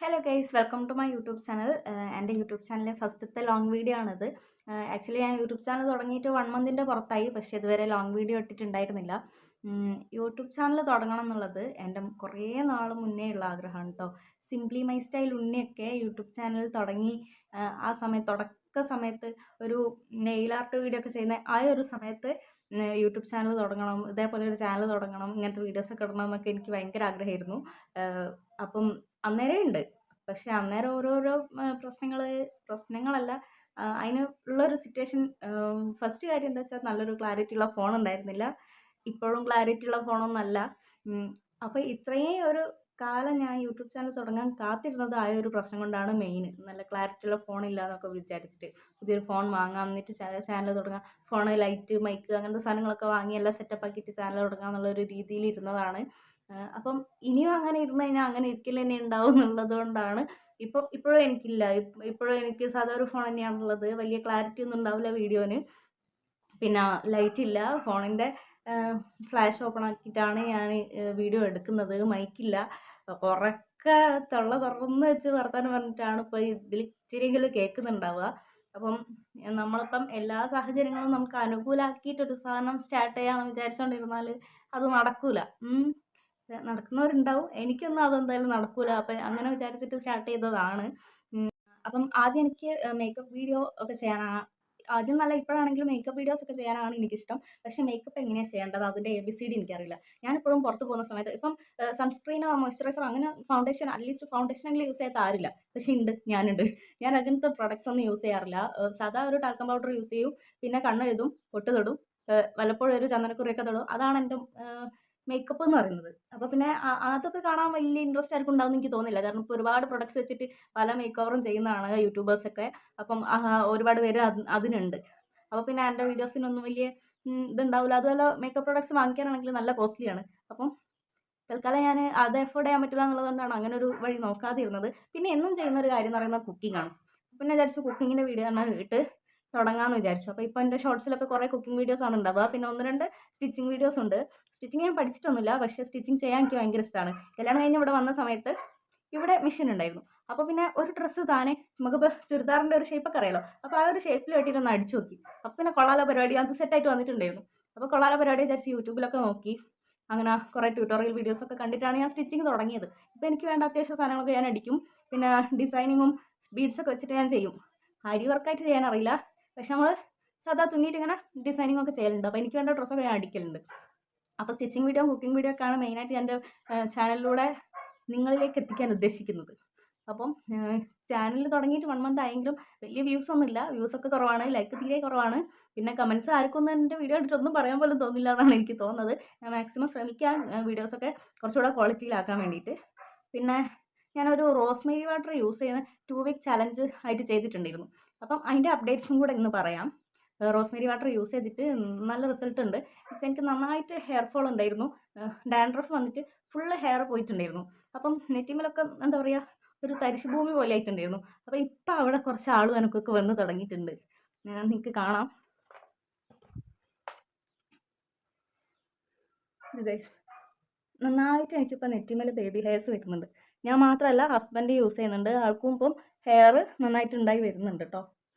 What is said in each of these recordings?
Hello guys, welcome to my YouTube channel. എൻ്റെ YouTube ചാനലിലെ ഫസ്റ്റത്തെ ലോങ് വീഡിയോ ആണിത്. ആക്ച്വലി ഞാൻ യൂട്യൂബ് ചാനൽ തുടങ്ങിയിട്ട് 1 മന്തിൻ്റെ പുറത്തായി, പക്ഷേ ഇതുവരെ ലോങ് വീഡിയോ ഇട്ടിട്ടുണ്ടായിരുന്നില്ല. യൂട്യൂബ് ചാനൽ തുടങ്ങണം എന്നുള്ളത് എൻ്റെ കുറേ നാൾ മുന്നേ ഉള്ള ആഗ്രഹമാണ് കേട്ടോ. സിംപ്ലി മൈ സ്റ്റൈൽ ഉണ്ണിയൊക്കെ യൂട്യൂബ് ചാനൽ തുടങ്ങി ആ തുടക്ക സമയത്ത് ഒരു നെയിൽ ആർട്ട് വീഡിയോ ഒക്കെ ചെയ്യുന്ന ആ ഒരു സമയത്ത് യൂട്യൂബ് ചാനൽ തുടങ്ങണം, ഇതേപോലെ ഒരു ചാനൽ തുടങ്ങണം, ഇങ്ങനത്തെ വീഡിയോസൊക്കെ ഇടണം എന്നൊക്കെ എനിക്ക് ഭയങ്കര ആഗ്രഹമായിരുന്നു. അപ്പം അന്നേരേ ഉണ്ട്. പക്ഷെ അന്നേരം ഓരോരോ പ്രശ്നങ്ങളല്ല, അതിന് ഉള്ളൊരു സിറ്റുവേഷൻ. ഫസ്റ്റ് കാര്യം എന്താ വെച്ചാൽ നല്ലൊരു ക്ലാരിറ്റി ഉള്ള ഫോൺ ഉണ്ടായിരുന്നില്ല. ഇപ്പോഴും ക്ലാരിറ്റി ഉള്ള ഫോണൊന്നുമല്ല. അപ്പോൾ ഇത്രയും ഒരു കാലം ഞാൻ യൂട്യൂബ് ചാനൽ തുടങ്ങാൻ കാത്തിരുന്നത് ആ ഒരു പ്രശ്നം കൊണ്ടാണ് മെയിൻ. നല്ല ക്ലാരിറ്റി ഉള്ള ഫോൺ ഇല്ല എന്നൊക്കെ വിചാരിച്ചിട്ട് പുതിയൊരു ഫോൺ വാങ്ങാം, എന്നിട്ട് ചാനൽ തുടങ്ങാം, ഫോൺ ലൈറ്റ് മൈക്ക് അങ്ങനത്തെ സാധനങ്ങളൊക്കെ വാങ്ങി എല്ലാം സെറ്റപ്പ് ആക്കിയിട്ട് ചാനൽ തുടങ്ങാം എന്നുള്ളൊരു രീതിയിൽ ഇരുന്നതാണ്. അപ്പം ഇനിയും അങ്ങനെ ഇരുന്ന് കഴിഞ്ഞാൽ അങ്ങനെ ഇരിക്കൽ തന്നെ ഉണ്ടാവും എന്നുള്ളത് കൊണ്ടാണ് ഇപ്പോഴും എനിക്കില്ല. ഇപ്പോഴും എനിക്ക് സാധാ ഒരു ഫോൺ തന്നെയാണുള്ളത്. വലിയ ക്ലാരിറ്റി ഒന്നും ഉണ്ടാവില്ല വീഡിയോന്. പിന്നെ ലൈറ്റ് ഇല്ല, ഫോണിൻ്റെ ഫ്ലാഷ് ഓപ്പൺ ആക്കിയിട്ടാണ് ഞാൻ വീഡിയോ എടുക്കുന്നത്. മൈക്കില്ല, ഉറക്കെ തൊള്ള തുറന്ന് വെച്ച് വർത്താനം പറഞ്ഞിട്ടാണ് ഇപ്പോൾ ഇതിൽ ഇച്ചിരിയെങ്കിലും കേൾക്കുന്നുണ്ടാവുക. അപ്പം നമ്മളിപ്പം എല്ലാ സാഹചര്യങ്ങളും നമുക്ക് അനുകൂലമാക്കിയിട്ടൊരു സാധനം സ്റ്റാർട്ട് ചെയ്യാമെന്ന് വിചാരിച്ചുകൊണ്ടിരുന്നാൽ അത് നടക്കൂല. നടക്കുന്നവരുണ്ടാവും, എനിക്കൊന്നും അതെന്തായാലും നടക്കൂല. അപ്പം അങ്ങനെ വിചാരിച്ചിട്ട് സ്റ്റാർട്ട് ചെയ്തതാണ്. അപ്പം ആദ്യം എനിക്ക് മേക്കപ്പ് വീഡിയോ ഒക്കെ ചെയ്യാനാണ് ആദ്യം, നല്ല ഇപ്പോഴാണെങ്കിലും മേക്കപ്പ് വീഡിയോസ് ഒക്കെ ചെയ്യാനാണ് എനിക്കിഷ്ടം. പക്ഷേ മേക്കപ്പ് എങ്ങനെയാണ് ചെയ്യേണ്ടത്, അതിൻ്റെ ABCD എനിക്കറിയില്ല. ഞാനിപ്പോഴും പുറത്ത് പോകുന്ന സമയത്ത് ഇപ്പം സൺസ്ക്രീനോ മോയ്സ്ചറൈസറോ അങ്ങനെ ഫൗണ്ടേഷൻ, അറ്റ്ലീസ്റ്റ് ഫൗണ്ടേഷനെങ്കിലും യൂസ് ചെയ്യാത്ത ആരില്ല. പക്ഷേ ഞാനുണ്ട്. ഞാൻ അങ്ങനത്തെ പ്രൊഡക്ട്സ് ഒന്നും യൂസ് ചെയ്യാറില്ല. സാധാ ഒരു ടാൽക്കം പൗഡർ യൂസ് ചെയ്യും, പിന്നെ കണ്ണെഴുതും, പൊട്ട് തൊടും, വല്ലപ്പോഴും ഒരു ചന്ദനക്കുറിയൊക്കെ തൊടും. അതാണ് എൻ്റെ മേക്കപ്പ് എന്ന് പറയുന്നത്. അപ്പോൾ പിന്നെ അതൊക്കെ കാണാൻ വലിയ ഇൻട്രസ്റ്റ് ആർക്കും ഉണ്ടാവുമെന്ന് എനിക്ക് തോന്നുന്നില്ല. കാരണം ഇപ്പോൾ ഒരുപാട് പ്രൊഡക്ട്സ് വെച്ചിട്ട് പല മേക്ക് ഓവറും ചെയ്യുന്നതാണ് യൂട്യൂബേഴ്സൊക്കെ. അപ്പം ഒരുപാട് പേര് അതിനുണ്ട്. അപ്പോൾ പിന്നെ എൻ്റെ വീഡിയോസിനൊന്നും വലിയ ഇതുണ്ടാവില്ല. അതുപോലെ മേക്കപ്പ് പ്രൊഡക്ട്സ് വാങ്ങിക്കാനാണെങ്കിൽ നല്ല കോസ്റ്റ്ലിയാണ്. അപ്പം തൽക്കാലം ഞാൻ അത് എഫോർഡ് ചെയ്യാൻ പറ്റില്ല എന്നുള്ളതുകൊണ്ടാണ് അങ്ങനെ ഒരു വഴി നോക്കാതിരുന്നത്. പിന്നെ എന്നും ചെയ്യുന്ന ഒരു കാര്യം എന്ന് പറയുന്നത് കുക്കിംഗ് ആണ്. പിന്നെ വിചാരിച്ചു കുക്കിങ്ങിൻ്റെ വീഡിയോ തന്നെ ഇട്ട് തുടങ്ങാമെന്ന് വിചാരിച്ചു. അപ്പോൾ ഇപ്പോൾ എൻ്റെ ഷോർട്സിലൊക്കെ കുറേ കുക്കിംഗ് വീഡിയോസ് ആണ് ഉണ്ടാവുക. പിന്നെ 1-2 സ്റ്റിച്ചിങ് വീഡിയോസ് ഉണ്ട്. സ്റ്റിച്ചിങ് ഞാൻ പഠിച്ചിട്ടൊന്നുമില്ല, പക്ഷേ സ്റ്റിച്ചിങ് ചെയ്യാൻ എനിക്ക് ഭയങ്കര ഇഷ്ടമാണ്. കല്യാണം കഴിഞ്ഞ് ഇവിടെ വന്ന സമയത്ത് ഇവിടെ മെഷീൻ ഉണ്ടായിരുന്നു. അപ്പോൾ പിന്നെ ഒരു ഡ്രസ്സ് താനെ നമുക്കിപ്പോൾ ചുരിദാറിൻ്റെ ഒരു ഷേപ്പൊക്കെ അറിയാലോ, അപ്പോൾ ആ ഒരു ഷേപ്പിൽ വെട്ടിയിട്ടൊന്ന് അടിച്ചു നോക്കി. അപ്പോൾ പിന്നെ കൊള്ളാല പരിപാടി, അത് സെറ്റായിട്ട് വന്നിട്ടുണ്ടായിരുന്നു. അപ്പോൾ കൊള്ളാല പരിപാടി വിചാരിച്ച് യൂട്യൂബിലൊക്കെ നോക്കി അങ്ങനെ കുറേ ട്യൂട്ടോറിയൽ വീഡിയോസൊക്കെ കണ്ടിട്ടാണ് ഞാൻ സ്റ്റിച്ചിങ് തുടങ്ങിയത്. ഇപ്പോൾ എനിക്ക് വേണ്ട അത്യാവശ്യം സാധനങ്ങളൊക്കെ ഞാൻ അടിക്കും. പിന്നെ ഡിസൈനിങ്ങും ബീഡ്സൊക്കെ വെച്ചിട്ട് ഞാൻ ചെയ്യും. അരി വർക്കായിട്ട് ചെയ്യാനറിയില്ല, പക്ഷെ നമ്മൾ സാധാ തുന്നിയിട്ട് ഇങ്ങനെ ഡിസൈനിങ് ഒക്കെ ചെയ്യലുണ്ട്. അപ്പോൾ എനിക്ക് വേണ്ട ഡ്രസ്സൊക്കെ ഞാൻ അടിക്കലുണ്ട്. അപ്പോൾ സ്റ്റിച്ചിങ് വീഡിയോ കുക്കിംഗ് വീഡിയോ ഒക്കെയാണ് മെയിനായിട്ട് എൻ്റെ ചാനലിലൂടെ നിങ്ങളിലേക്ക് എത്തിക്കാൻ ഉദ്ദേശിക്കുന്നത്. അപ്പം ചാനൽ തുടങ്ങിയിട്ട് 1 മന്ത് ആയെങ്കിലും വലിയ വ്യൂസ് ഒന്നുമില്ല. വ്യൂസൊക്കെ കുറവാണ്, ലൈക്ക് തീരെ കുറവാണ്. പിന്നെ കമൻസ് ആർക്കൊന്നും എൻ്റെ വീഡിയോ കണ്ടിട്ടൊന്നും പറയാൻ പോലും തോന്നില്ല എന്നാണ് എനിക്ക് തോന്നുന്നത്. ഞാൻ മാക്സിമം ശ്രമിക്കാം വീഡിയോസൊക്കെ കുറച്ചുകൂടെ ക്വാളിറ്റിയിലാക്കാൻ വേണ്ടിയിട്ട്. പിന്നെ ഞാനൊരു റോസ്മേരി വാട്ടർ യൂസ് ചെയ്യുന്ന 2 വീക്ക് ചലഞ്ച് ആയിട്ട് ചെയ്തിട്ടുണ്ടായിരുന്നു. അപ്പം അതിൻ്റെ അപ്ഡേറ്റ്സും കൂടെ ഇന്ന് പറയാം. റോസ്മേരി വാട്ടർ യൂസ് ചെയ്തിട്ട് നല്ല റിസൾട്ട് ഉണ്ട്. എനിക്ക് നന്നായിട്ട് ഹെയർ ഫോൾ ഉണ്ടായിരുന്നു. ഡാൻഡ്രഫ് വന്നിട്ട് ഫുള്ള് ഹെയർ പോയിട്ടുണ്ടായിരുന്നു. അപ്പം നെറ്റിമേലൊക്കെ എന്താ പറയുക, ഒരു തരിശു ഭൂമി പോലെ ആയിട്ടുണ്ടായിരുന്നു. അപ്പോൾ ഇപ്പം അവിടെ കുറച്ച് ആളും എനിക്കൊക്കെ വന്ന് തുടങ്ങിയിട്ടുണ്ട്. നിങ്ങൾക്ക് കാണാം. ഇതേ നന്നായിട്ട് എനിക്കിപ്പോൾ നെറ്റിമേൽ ബേബി ഹെയർസ് വരുന്നുണ്ട്. ഞാൻ മാത്രമല്ല, ഹസ്ബൻഡ് യൂസ് ചെയ്യുന്നുണ്ട്. ആൾക്കും ഇപ്പം ഹെയർ നന്നായിട്ട് ഉണ്ടായി വരുന്നുണ്ട് കേട്ടോ.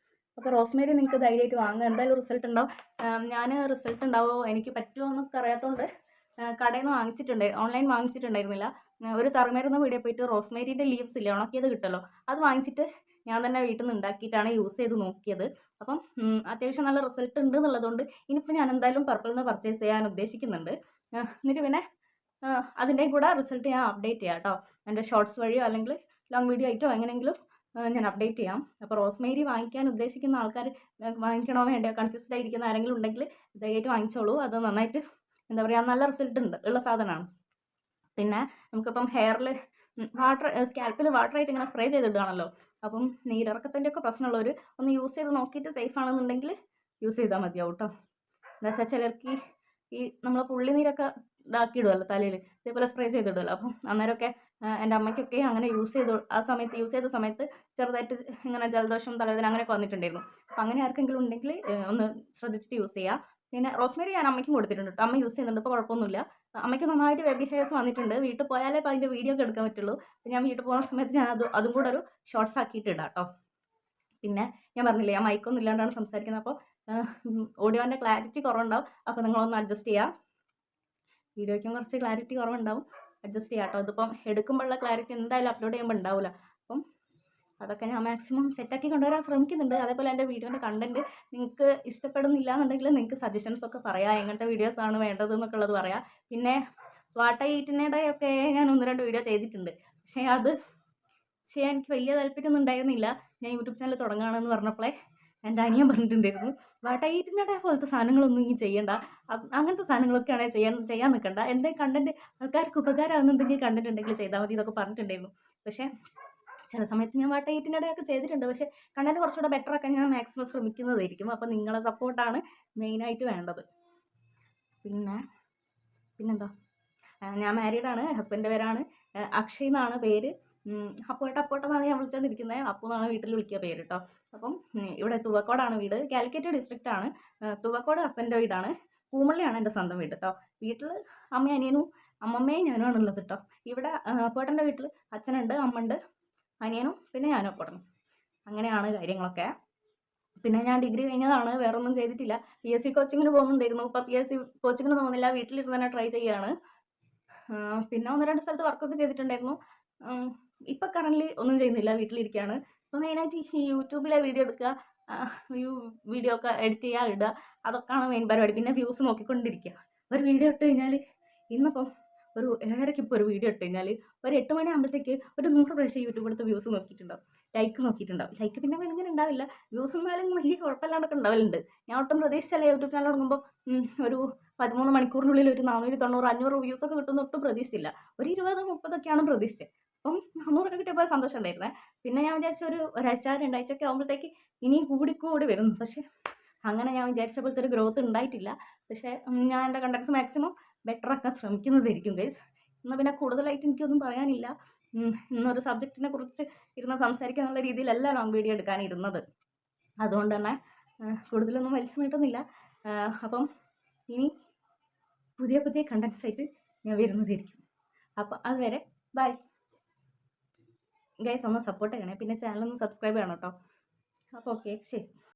അപ്പോൾ റോസ്മേരി നിങ്ങൾക്ക് ധൈര്യമായിട്ട് വാങ്ങുക, എന്തായാലും റിസൾട്ട് ഉണ്ടാവും. ഞാൻ റിസൾട്ട് ഉണ്ടാവുമോ എനിക്ക് പറ്റുമോ എന്നൊക്കെ അറിയാത്തതുകൊണ്ട് കടയിൽ നിന്ന് ഓൺലൈൻ വാങ്ങിച്ചിട്ടുണ്ടായിരുന്നില്ല. ഒരു തറുമരുന്ന് വീഡിയോ പോയിട്ട് റോസ്മേരിൻ്റെ ലീവ്സ് ഇല്ലേ, ഉണക്കിയത് കിട്ടുമല്ലോ, അത് വാങ്ങിച്ചിട്ട് ഞാൻ തന്നെ വീട്ടിൽ നിന്ന് ഉണ്ടാക്കിയിട്ടാണ് യൂസ് ചെയ്ത് നോക്കിയത്. അപ്പം അത്യാവശ്യം നല്ല റിസൾട്ട് ഉണ്ട് എന്നുള്ളതുകൊണ്ട് ഇനിയിപ്പോൾ ഞാൻ എന്തായാലും പർപ്പിളിൽ നിന്ന് പർച്ചേസ് ചെയ്യാൻ ഉദ്ദേശിക്കുന്നുണ്ട്. എന്നിട്ട് പിന്നെ അതിൻ്റെയും കൂടെ റിസൾട്ട് ഞാൻ അപ്ഡേറ്റ് ചെയ്യാം കേട്ടോ. എൻ്റെ ഷോർട്സ് വഴിയോ അല്ലെങ്കിൽ ലോങ് വീഡിയോ ആയിട്ടോ എങ്ങനെയെങ്കിലും ഞാൻ അപ്ഡേറ്റ് ചെയ്യാം. അപ്പോൾ റോസ്മേരി വാങ്ങിക്കാൻ ഉദ്ദേശിക്കുന്ന ആൾക്കാർ, വാങ്ങിക്കണോ വേണ്ടയോ കൺഫ്യൂസ്ഡ് ആയിരിക്കുന്ന ആരെങ്കിലും ഉണ്ടെങ്കിൽ ധൈര്യമായിട്ട് വാങ്ങിച്ചോളൂ. അത് നന്നായിട്ട് എന്താ പറയുക, നല്ല റിസൾട്ട് ഉള്ള സാധനമാണ്. പിന്നെ നമുക്കിപ്പം ഹെയറിൽ സ്കാൽപ്പിൽ വാട്ടറായിട്ട് ഇങ്ങനെ സ്പ്രേ ചെയ്തിടുകയാണല്ലോ. അപ്പം നീരിറക്കത്തിൻ്റെ ഒക്കെ പ്രശ്നമുള്ളവർ ഒന്ന് യൂസ് ചെയ്ത് നോക്കിയിട്ട് സേഫ് ആണെന്നുണ്ടെങ്കിൽ യൂസ് ചെയ്താൽ മതിയാവും കേട്ടോ. എന്താ വെച്ചാൽ ചിലർക്ക് ഈ നമ്മൾ പുള്ളിനീരൊക്കെ ഇതാക്കിയിടുമല്ലോ തലയിൽ, ഇതേപോലെ സ്പ്രേ ചെയ്തിടുമല്ലോ. അപ്പം അന്നേരമൊക്കെ എൻ്റെ അമ്മയ്ക്കൊക്കെ അങ്ങനെ യൂസ് ചെയ്ത സമയത്ത് ചെറുതായിട്ട് ഇങ്ങനെ ജലദോഷം, തലവേദന അങ്ങനെയൊക്കെ വന്നിട്ടുണ്ടായിരുന്നു. അപ്പം അങ്ങനെ ആർക്കെങ്കിലും ഉണ്ടെങ്കിൽ ഒന്ന് ശ്രദ്ധിച്ചിട്ട് യൂസ് ചെയ്യുക. പിന്നെ റോസ്മേരി ഞാൻ അമ്മയ്ക്കും കൊടുത്തിട്ടുണ്ട് കേട്ടോ. അമ്മ യൂസ് ചെയ്യുന്നുണ്ട്, ഇപ്പോൾ കുഴപ്പമൊന്നുമില്ല. അമ്മയ്ക്ക് നന്നായിട്ട് ബേബി ഹെയർസ് വന്നിട്ടുണ്ട്. വീട്ടിൽ പോയാലേ ഇപ്പോൾ അതിൻ്റെ വീഡിയോ ഒക്കെ എടുക്കാൻ പറ്റുള്ളൂ. ഞാൻ വീട്ടിൽ പോകുന്ന സമയത്ത് ഞാൻ അതും കൂടെ ഒരു ഷോർട്സ് ആക്കിയിട്ട് ഇടാം കേട്ടോ. പിന്നെ ഞാൻ പറഞ്ഞില്ലേ, ഞാൻ മൈക്കൊന്നും ഇല്ലാണ്ടാണ് സംസാരിക്കുന്നത്. അപ്പോൾ ഓഡിയോൻ്റെ ക്ലാരിറ്റി കുറവുണ്ടാവും. അപ്പോൾ നിങ്ങളൊന്ന് അഡ്ജസ്റ്റ് ചെയ്യുക. വീഡിയോയ്ക്കും കുറച്ച് ക്ലാരിറ്റി കുറവുണ്ടാവും, അഡ്ജസ്റ്റ് ചെയ്യാം കേട്ടോ. ഇതിപ്പം എടുക്കുമ്പോഴുള്ള ക്ലാരിറ്റി എന്തായാലും അപ്ലോഡ് ചെയ്യുമ്പോൾ ഉണ്ടാവില്ല. അപ്പം അതൊക്കെ ഞാൻ മാക്സിമം സെറ്റാക്കി കൊണ്ടുവരാൻ ശ്രമിക്കുന്നുണ്ട്. അതേപോലെ എൻ്റെ വീഡിയോൻ്റെ കണ്ടൻറ്റ് നിങ്ങൾക്ക് ഇഷ്ടപ്പെടുന്നില്ല എന്നുണ്ടെങ്കിൽ നിങ്ങൾക്ക് സജഷൻസ് ഒക്കെ പറയാം, എങ്ങനത്തെ വീഡിയോസാണ് വേണ്ടത് എന്നൊക്കെ ഉള്ളത് പറയാം. പിന്നെ വാട്ട ഈറ്റിനിടെ ഒക്കെ ഞാൻ 1-2 വീഡിയോ ചെയ്തിട്ടുണ്ട്. പക്ഷേ അത് ചെയ്യാൻ എനിക്ക് വലിയ താല്പര്യമൊന്നും ഉണ്ടായിരുന്നില്ല. ഞാൻ യൂട്യൂബ് ചാനൽ തുടങ്ങുകയാണെന്ന് പറഞ്ഞപ്പോഴേ എൻ്റെ അനിയൻ പറഞ്ഞിട്ടുണ്ടായിരുന്നു, വാട്ട ഈറ്റിനിടെ പോലത്തെ സാധനങ്ങളൊന്നും ഇനി ചെയ്യണ്ട, അങ്ങനത്തെ സാധനങ്ങളൊക്കെയാണെങ്കിൽ ചെയ്യാൻ നിൽക്കണ്ട, എന്തെങ്കിലും കണ്ടൻറ്റ് ആൾക്കാർക്ക് ഉപകാരമാകുന്ന എന്തെങ്കിലും കണ്ടൻറ്റ് ഉണ്ടെങ്കിൽ ചെയ്താൽ മതി എന്നൊക്കെ പറഞ്ഞിട്ടുണ്ടായിരുന്നു. പക്ഷേ ചില സമയത്ത് ഞാൻ വാട്ട ഈറ്റിനിടെയൊക്കെ ചെയ്തിട്ടുണ്ട്. പക്ഷേ കണ്ടൻറ്റ് കുറച്ചുകൂടെ ബെറ്റർ ആക്കാൻ ഞാൻ മാക്സിമം ശ്രമിക്കുന്നതായിരിക്കും. അപ്പോൾ നിങ്ങളെ സപ്പോർട്ടാണ് മെയിനായിട്ട് വേണ്ടത്. പിന്നെന്താ, ഞാൻ മാരീഡാണ്. ഹസ്ബൻഡിൻ്റെ പേരാണ് അക്ഷയ് എന്നാണ് പേര്. അപ്പോട്ടെന്നാണ് ഞാൻ വിളിച്ചുകൊണ്ടിരിക്കുന്നത്. അപ്പു എന്നാണ് വീട്ടിൽ വിളിക്കുക പേര് കേട്ടോ. അപ്പം ഇവിടെ തുവക്കോടാണ് വീട്, കാലിക്കറ്റ് ഡിസ്ട്രിക്റ്റാണ്. തുവക്കോട് ഹസ്ബൻഡിൻ്റെ വീടാണ്. പൂമള്ളിയാണ് എൻ്റെ സ്വന്തം വീട് കേട്ടോ. വീട്ടിൽ അമ്മയും അനിയനും അമ്മമ്മയും ഞാനുമാണ് ഉള്ളത് കേട്ടോ. ഇവിടെ അപ്പോട്ടൻ്റെ വീട്ടിൽ അച്ഛനുണ്ട്, അമ്മയുണ്ട്, അനിയനും പിന്നെ ഞാനും അപ്പോട്ടനും. അങ്ങനെയാണ് കാര്യങ്ങളൊക്കെ. പിന്നെ ഞാൻ ഡിഗ്രി കഴിഞ്ഞതാണ്, വേറെ ഒന്നും ചെയ്തിട്ടില്ല. PSC കോച്ചിങ്ങിന് പോകുന്നുണ്ടായിരുന്നു. ഇപ്പോൾ PSC കോച്ചിങ്ങിന് പോകുന്നില്ല, വീട്ടിലിരുന്ന് തന്നെ ട്രൈ ചെയ്യുകയാണ്. പിന്നെ 1-2 സ്ഥലത്ത് വർക്കൊക്കെ ചെയ്തിട്ടുണ്ടായിരുന്നു. ഇപ്പം കറൻ്റ്ലി ഒന്നും ചെയ്യുന്നില്ല, വീട്ടിലിരിക്കുകയാണ്. ഇപ്പോൾ മെയിനായിട്ട് ഈ യൂട്യൂബിലെ വീഡിയോ എടുക്കുക, വീഡിയോ ഒക്കെ എഡിറ്റ് ചെയ്യുക, ഇടുക, അതൊക്കെയാണ് മെയിൻ പരിപാടി. പിന്നെ വ്യൂസ് നോക്കിക്കൊണ്ടിരിക്കുക. ഒരു വീഡിയോ ഇട്ട് കഴിഞ്ഞാൽ ഇന്നിപ്പം ഒരു 7:30ക്ക് ഇപ്പോൾ ഒരു വീഡിയോ ഇട്ട് കഴിഞ്ഞാൽ ഒരു 8 മണിയാകുമ്പോഴത്തേക്ക് ഒരു 100 പ്രാവശ്യം യൂട്യൂബ് എടുത്ത് വ്യൂസ് നോക്കിയിട്ടുണ്ടാവും, ലൈക്ക് നോക്കിയിട്ടുണ്ടാവും. ലൈക്ക് പിന്നെ ഇങ്ങനെ ഉണ്ടാവില്ല, വ്യൂസ് എന്നാലും വലിയ കുഴപ്പമില്ലാണ്ടൊക്കെ ഉണ്ടാവലുണ്ട്. ഞാൻ ഒട്ടും പ്രതീക്ഷിച്ചല്ലേ യൂട്യൂബ് ചാനൽ തുടങ്ങുമ്പോൾ ഒരു 13 മണിക്കൂറിനുള്ളിൽ ഒരു 490, 500 വ്യൂസൊക്കെ കിട്ടുമെന്ന് ഒട്ടും പ്രതീക്ഷിച്ചില്ല. ഒരു 20-30ഒക്കെയാണ് പ്രതീക്ഷിച്ചത്. അപ്പം 400 കിട്ടിയപ്പോൾ സന്തോഷം ഉണ്ടായിരുന്നേ. പിന്നെ ഞാൻ വിചാരിച്ച ഒരാഴ്ച 2 ആഴ്ചയൊക്കെ ആകുമ്പോഴത്തേക്ക് ഇനിയും കൂടി വരുന്നു. പക്ഷേ അങ്ങനെ ഞാൻ വിചാരിച്ച പോലത്തെ ഒരു ഗ്രോത്ത് ഉണ്ടായിട്ടില്ല. പക്ഷേ ഞാൻ എൻ്റെ കണ്ടൻസ് മാക്സിമം ബെറ്റർ ആക്കാൻ ശ്രമിക്കുന്നതായിരിക്കും ഗൈസ്. എന്നാൽ പിന്നെ കൂടുതലായിട്ട് എനിക്കൊന്നും പറയാനില്ല. ഇന്നൊരു സബ്ജക്റ്റിനെ കുറിച്ച് ഇരുന്ന് സംസാരിക്കുക എന്നുള്ള രീതിയിലല്ല ലോങ് വീഡിയോ എടുക്കാനിരുന്നത്. അതുകൊണ്ട് തന്നെ കൂടുതലൊന്നും വലിച്ചു നീട്ടുന്നില്ല. അപ്പം ഇനി പുതിയ കണ്ടൻസ് ആയിട്ട് ഞാൻ വരുന്നതായിരിക്കും. അപ്പോൾ അതുവരെ ബൈ ഗൈസ്. ഒന്ന് സപ്പോർട്ട് ചെയ്യണേ, പിന്നെ ചാനലൊന്ന് സബ്സ്ക്രൈബ് ചെയ്യണം കേട്ടോ. അപ്പോൾ ഓക്കെ, ശരി.